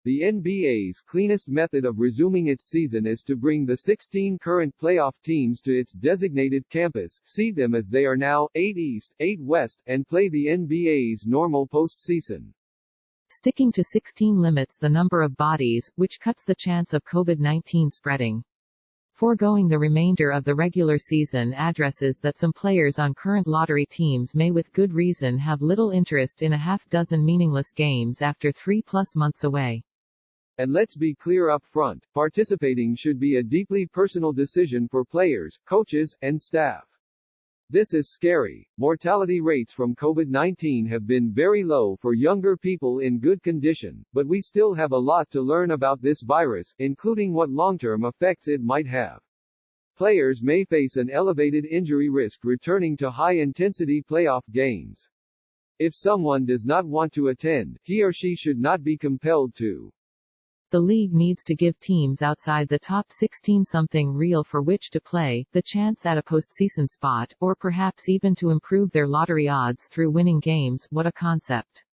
The NBA's cleanest method of resuming its season is to bring the 16 current playoff teams to its designated campus, seed them as they are now, 8 East, 8 West, and play the NBA's normal postseason. Sticking to 16 limits the number of bodies, which cuts the chance of COVID-19 spreading. Foregoing the remainder of the regular season addresses that some players on current lottery teams may with good reason have little interest in a half-dozen meaningless games after 3+ months away. And let's be clear up front, participating should be a deeply personal decision for players, coaches, and staff. This is scary. Mortality rates from COVID-19 have been very low for younger people in good condition, but we still have a lot to learn about this virus, including what long-term effects it might have. Players may face an elevated injury risk returning to high-intensity playoff games. If someone does not want to attend, he or she should not be compelled to. The league needs to give teams outside the top 16 something real for which to play, the chance at a postseason spot, or perhaps even to improve their lottery odds through winning games. What a concept.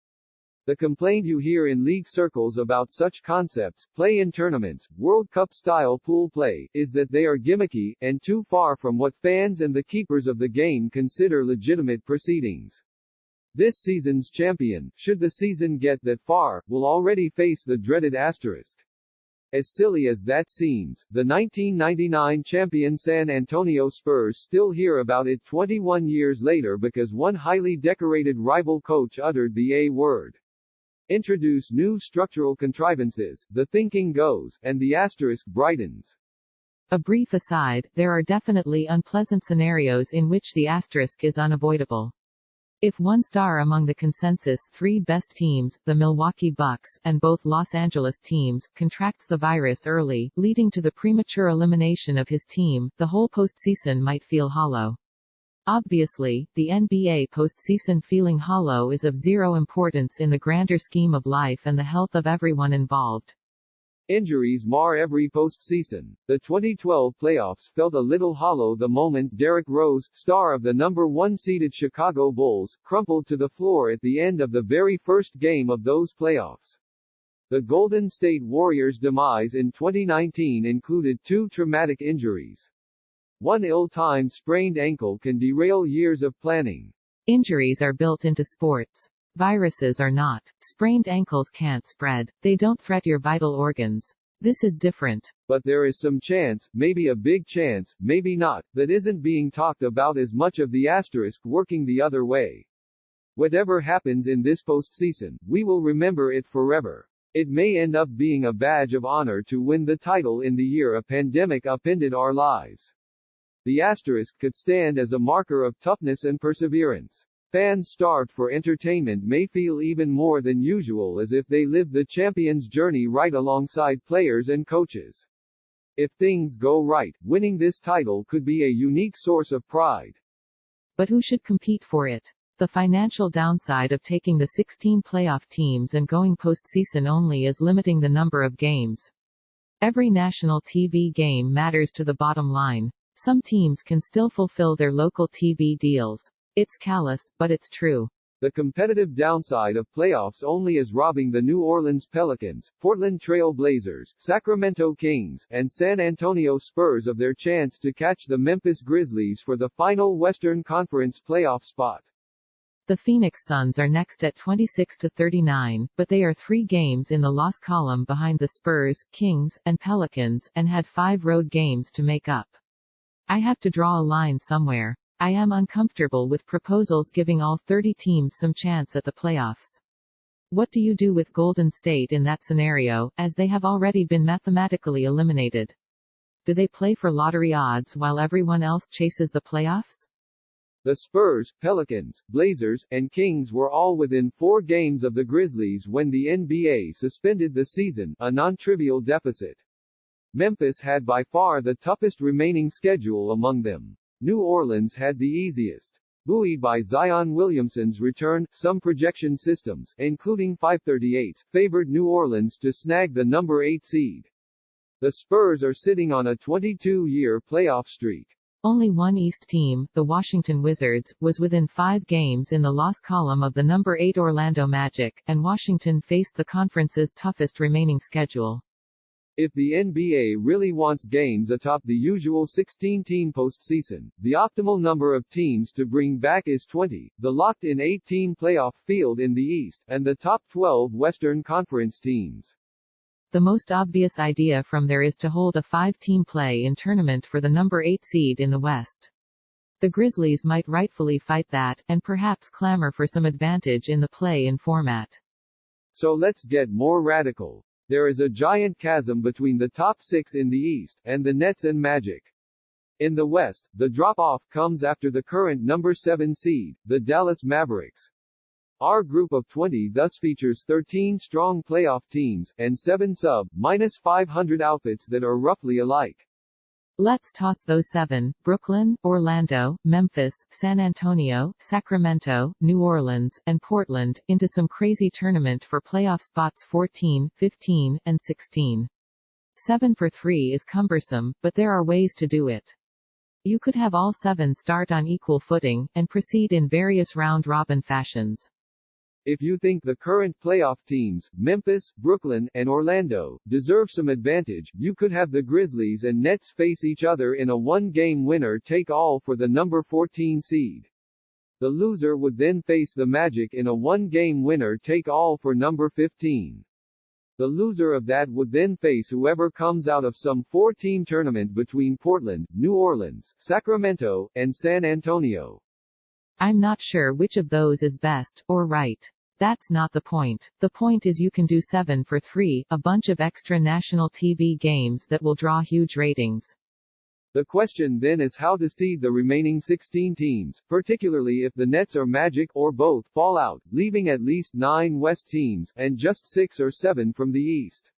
The complaint you hear in league circles about such concepts, play-in tournaments, World Cup-style pool play, is that they are gimmicky, and too far from what fans and the keepers of the game consider legitimate proceedings. This season's champion, should the season get that far, will already face the dreaded asterisk. As silly as that seems, the 1999 champion San Antonio Spurs still hear about it 21 years later because one highly decorated rival coach uttered the A word. Introduce new structural contrivances, the thinking goes, and the asterisk brightens. A brief aside, there are definitely unpleasant scenarios in which the asterisk is unavoidable. If one star among the consensus 3 best teams, the Milwaukee Bucks, and both Los Angeles teams, contracts the virus early, leading to the premature elimination of his team, the whole postseason might feel hollow. Obviously, the NBA postseason feeling hollow is of zero importance in the grander scheme of life and the health of everyone involved. Injuries mar every postseason. The 2012 playoffs felt a little hollow the moment Derrick Rose, star of the number 1 seeded Chicago Bulls, crumpled to the floor at the end of the very first game of those playoffs. The Golden State Warriors' demise in 2019 included 2 traumatic injuries. One ill-timed sprained ankle can derail years of planning. Injuries are built into sports. Viruses are not. Sprained ankles can't spread. They don't threat your vital organs. This is different. But there is some chance, maybe a big chance, maybe not, that isn't being talked about as much of the asterisk working the other way. Whatever happens in this postseason, we will remember it forever. It may end up being a badge of honor to win the title in the year a pandemic upended our lives. The asterisk could stand as a marker of toughness and perseverance. Fans starved for entertainment may feel even more than usual as if they lived the champion's journey right alongside players and coaches. If things go right, winning this title could be a unique source of pride. But who should compete for it? The financial downside of taking the 16 playoff teams and going postseason only is limiting the number of games. Every national TV game matters to the bottom line. Some teams can still fulfill their local TV deals. It's callous, but it's true. The competitive downside of playoffs only is robbing the New Orleans Pelicans, Portland Trail Blazers, Sacramento Kings, and San Antonio Spurs of their chance to catch the Memphis Grizzlies for the final Western Conference playoff spot. The Phoenix Suns are next at 26-39, but they are 3 games in the loss column behind the Spurs, Kings, and Pelicans, and had 5 road games to make up. I have to draw a line somewhere. I am uncomfortable with proposals giving all 30 teams some chance at the playoffs. What do you do with Golden State in that scenario, as they have already been mathematically eliminated? Do they play for lottery odds while everyone else chases the playoffs? The Spurs, Pelicans, Blazers, and Kings were all within 4 games of the Grizzlies when the NBA suspended the season, a non-trivial deficit. Memphis had by far the toughest remaining schedule among them. New Orleans had the easiest. Buoyed by Zion Williamson's return, some projection systems, including 538, favored New Orleans to snag the number 8 seed. The Spurs are sitting on a 22-year playoff streak. Only one East team, the Washington Wizards, was within 5 games in the loss column of the number 8 Orlando Magic, and Washington faced the conference's toughest remaining schedule. If the NBA really wants games atop the usual 16-team postseason, the optimal number of teams to bring back is 20, the locked-in 8-team playoff field in the East, and the top 12 Western Conference teams. The most obvious idea from there is to hold a 5-team play-in tournament for the number 8 seed in the West. The Grizzlies might rightfully fight that, and perhaps clamor for some advantage in the play-in format. So let's get more radical. There is a giant chasm between the top 6 in the East, and the Nets and Magic. In the West, the drop-off comes after the current number 7 seed, the Dallas Mavericks. Our group of 20 thus features 13 strong playoff teams, and 7 sub-500 outfits that are roughly alike. Let's toss those 7, Brooklyn, Orlando, Memphis, San Antonio, Sacramento, New Orleans, and Portland, into some crazy tournament for playoff spots 14, 15, and 16. 7 for 3 is cumbersome, but there are ways to do it. You could have all 7 start on equal footing, and proceed in various round-robin fashions. If you think the current playoff teams, Memphis, Brooklyn, and Orlando, deserve some advantage, you could have the Grizzlies and Nets face each other in a one-game winner-take-all for the number 14 seed. The loser would then face the Magic in a one-game winner-take-all for number 15. The loser of that would then face whoever comes out of some 4-team tournament between Portland, New Orleans, Sacramento, and San Antonio. I'm not sure which of those is best, or right. That's not the point. The point is you can do 7 for 3, a bunch of extra national TV games that will draw huge ratings. The question then is how to seed the remaining 16 teams, particularly if the Nets or Magic or both fall out, leaving at least 9 West teams, and just 6 or 7 from the East.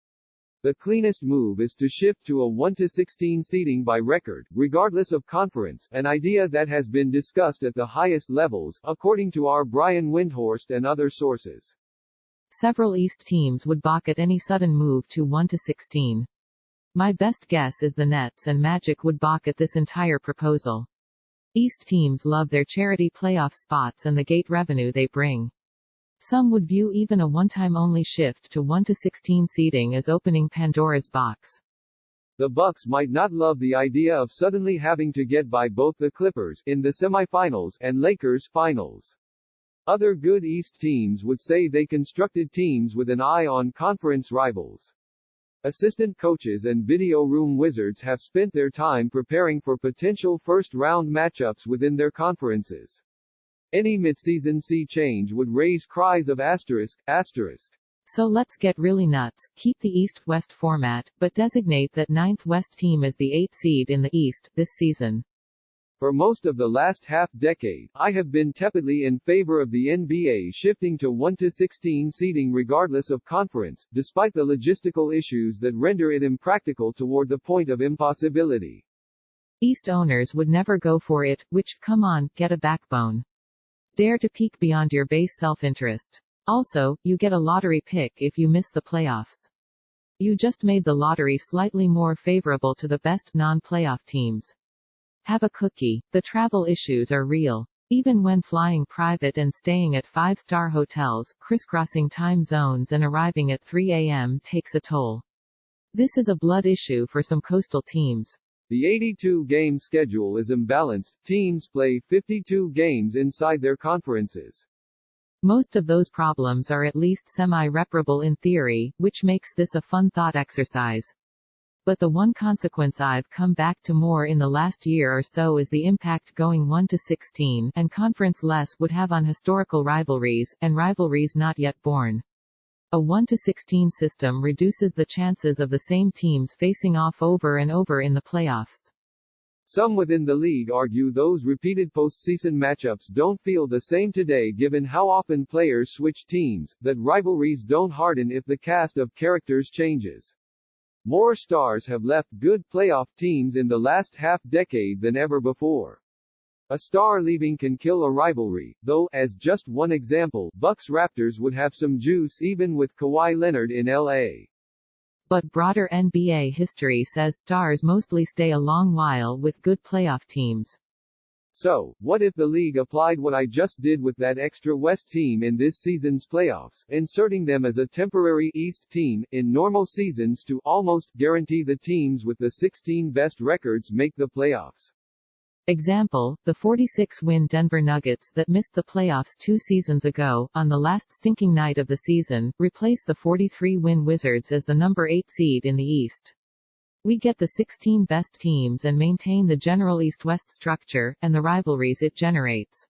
The cleanest move is to shift to a 1-16 seeding by record, regardless of conference, an idea that has been discussed at the highest levels, according to our Brian Windhorst and other sources. Several East teams would balk at any sudden move to 1-16. My best guess is the Nets and Magic would balk at this entire proposal. East teams love their charity playoff spots and the gate revenue they bring. Some would view even a one-time-only shift to 1-16 seeding as opening Pandora's box. The Bucks might not love the idea of suddenly having to get by both the Clippers in the semifinals and Lakers finals. Other good East teams would say they constructed teams with an eye on conference rivals. Assistant coaches and video room wizards have spent their time preparing for potential first-round matchups within their conferences. Any midseason sea change would raise cries of asterisk. So let's get really nuts, keep the East-West format, but designate that 9th West team as the 8th seed in the East, this season. For most of the last half-decade, I have been tepidly in favor of the NBA shifting to 1-16 seeding regardless of conference, despite the logistical issues that render it impractical toward the point of impossibility. East owners would never go for it, which, come on, get a backbone. Dare to peek beyond your base self-interest. Also, you get a lottery pick if you miss the playoffs. You just made the lottery slightly more favorable to the best non-playoff teams. Have a cookie. The travel issues are real. Even when flying private and staying at 5-star hotels, crisscrossing time zones and arriving at 3 a.m. takes a toll. This is a blood issue for some coastal teams. The 82-game schedule is imbalanced. Teams play 52 games inside their conferences. Most of those problems are at least semi-reparable in theory, which makes this a fun thought exercise. But the one consequence I've come back to more in the last year or so is the impact going 1-16 and conference-less would have on historical rivalries, and rivalries not yet born. A 1-16 system reduces the chances of the same teams facing off over and over in the playoffs. Some within the league argue those repeated postseason matchups don't feel the same today given how often players switch teams, that rivalries don't harden if the cast of characters changes. More stars have left good playoff teams in the last half-decade than ever before. A star leaving can kill a rivalry, though, as just one example, Bucks-Raptors would have some juice even with Kawhi Leonard in LA. But broader NBA history says stars mostly stay a long while with good playoff teams. So, what if the league applied what I just did with that extra West team in this season's playoffs, inserting them as a temporary East team, in normal seasons to almost guarantee the teams with the 16 best records make the playoffs? Example, the 46-win Denver Nuggets that missed the playoffs 2 seasons ago, on the last stinking night of the season, replace the 43-win Wizards as the number 8 seed in the East. We get the 16 best teams and maintain the general East-West structure, and the rivalries it generates.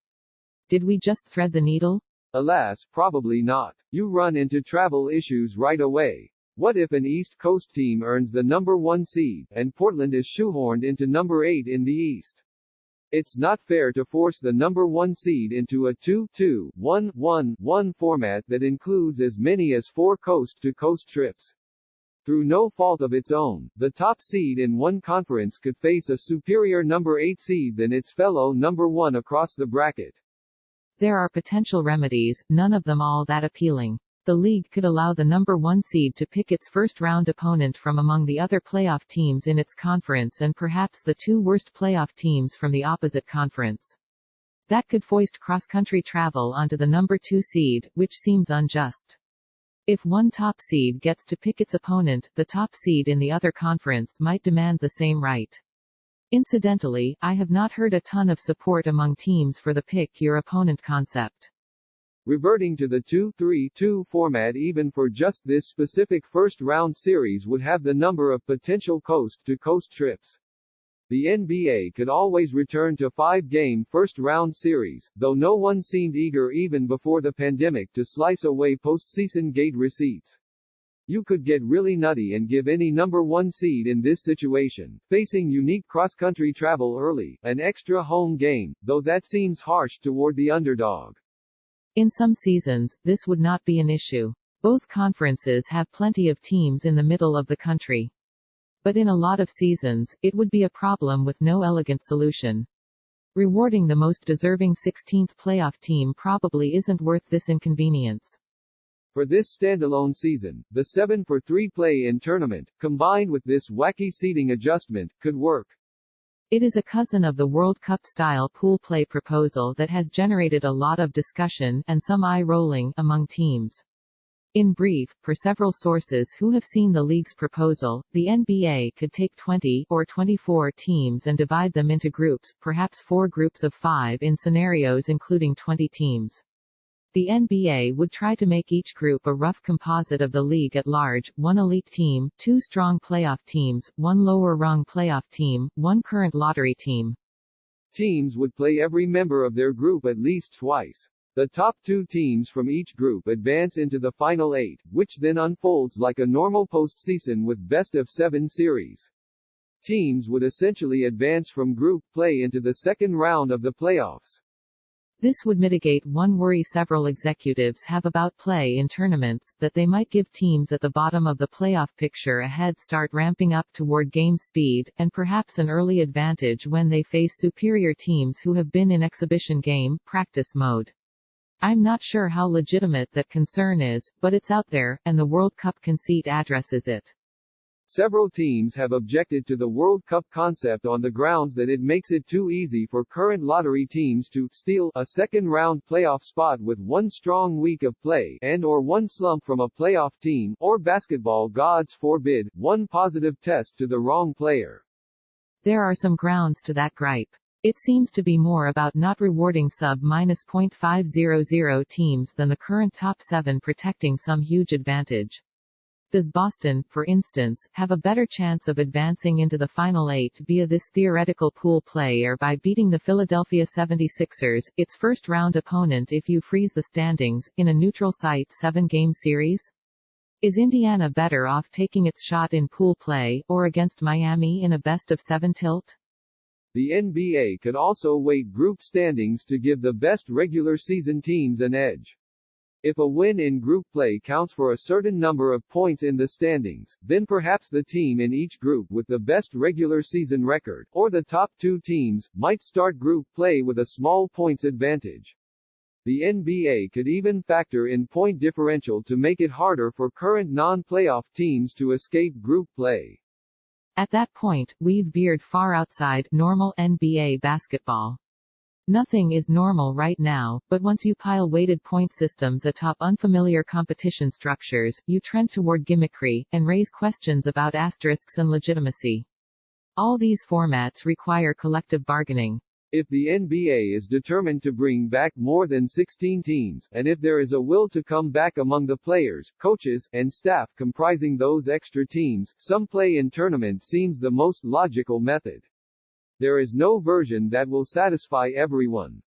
Did we just thread the needle? Alas, probably not. You run into travel issues right away. What if an East Coast team earns the number 1 seed, and Portland is shoehorned into number 8 in the East? It's not fair to force the number 1 seed into a 2-2-1-1-1 format that includes as many as 4 coast-to-coast trips. Through no fault of its own, the top seed in one conference could face a superior number 8 seed than its fellow number 1 across the bracket. There are potential remedies, none of them all that appealing. The league could allow the number 1 seed to pick its first-round opponent from among the other playoff teams in its conference and perhaps the 2 worst playoff teams from the opposite conference. That could foist cross-country travel onto the number 2 seed, which seems unjust. If one top seed gets to pick its opponent, the top seed in the other conference might demand the same right. Incidentally, I have not heard a ton of support among teams for the pick your opponent concept. Reverting to the 2-3-2 format even for just this specific first-round series would have the number of potential coast-to-coast trips. The NBA could always return to 5-game first-round series, though no one seemed eager even before the pandemic to slice away postseason gate receipts. You could get really nutty and give any number 1 seed in this situation, facing unique cross-country travel early, an extra home game, though that seems harsh toward the underdog. In some seasons, this would not be an issue. Both conferences have plenty of teams in the middle of the country. But in a lot of seasons, it would be a problem with no elegant solution. Rewarding the most deserving 16th playoff team probably isn't worth this inconvenience. For this standalone season, the 7-for-3 play-in tournament, combined with this wacky seeding adjustment, could work. It is a cousin of the World Cup-style pool play proposal that has generated a lot of discussion, and some eye-rolling, among teams. In brief, per several sources who have seen the league's proposal, the NBA could take 20 or 24 teams and divide them into groups, perhaps 4 groups of 5 in scenarios including 20 teams. The NBA would try to make each group a rough composite of the league at large, 1 elite team, 2 strong playoff teams, 1 lower-rung playoff team, 1 current lottery team. Teams would play every member of their group at least twice. The top 2 teams from each group advance into the final 8, which then unfolds like a normal postseason with best-of-7 series. Teams would essentially advance from group play into the second round of the playoffs. This would mitigate one worry several executives have about play in tournaments, that they might give teams at the bottom of the playoff picture a head start ramping up toward game speed, and perhaps an early advantage when they face superior teams who have been in exhibition game, practice mode. I'm not sure how legitimate that concern is, but it's out there, and the World Cup conceit addresses it. Several teams have objected to the World Cup concept on the grounds that it makes it too easy for current lottery teams to steal a second-round playoff spot with one strong week of play and/or one slump from a playoff team, or basketball gods forbid, one positive test to the wrong player. There are some grounds to that gripe. It seems to be more about not rewarding sub-.500 teams than the current top 7 protecting some huge advantage. Does Boston, for instance, have a better chance of advancing into the Final 8 via this theoretical pool play or by beating the Philadelphia 76ers, its first-round opponent if you freeze the standings, in a neutral site 7-game series? Is Indiana better off taking its shot in pool play, or against Miami in a best-of-7 tilt? The NBA could also weight group standings to give the best regular season teams an edge. If a win in group play counts for a certain number of points in the standings, then perhaps the team in each group with the best regular season record, or the top 2 teams, might start group play with a small points advantage. The NBA could even factor in point differential to make it harder for current non-playoff teams to escape group play. At that point, we've veered far outside normal NBA basketball. Nothing is normal right now, but once you pile weighted point systems atop unfamiliar competition structures, you trend toward gimmickry, and raise questions about asterisks and legitimacy. All these formats require collective bargaining. If the NBA is determined to bring back more than 16 teams, and if there is a will to come back among the players, coaches, and staff comprising those extra teams, some play-in tournament seems the most logical method. There is no version that will satisfy everyone.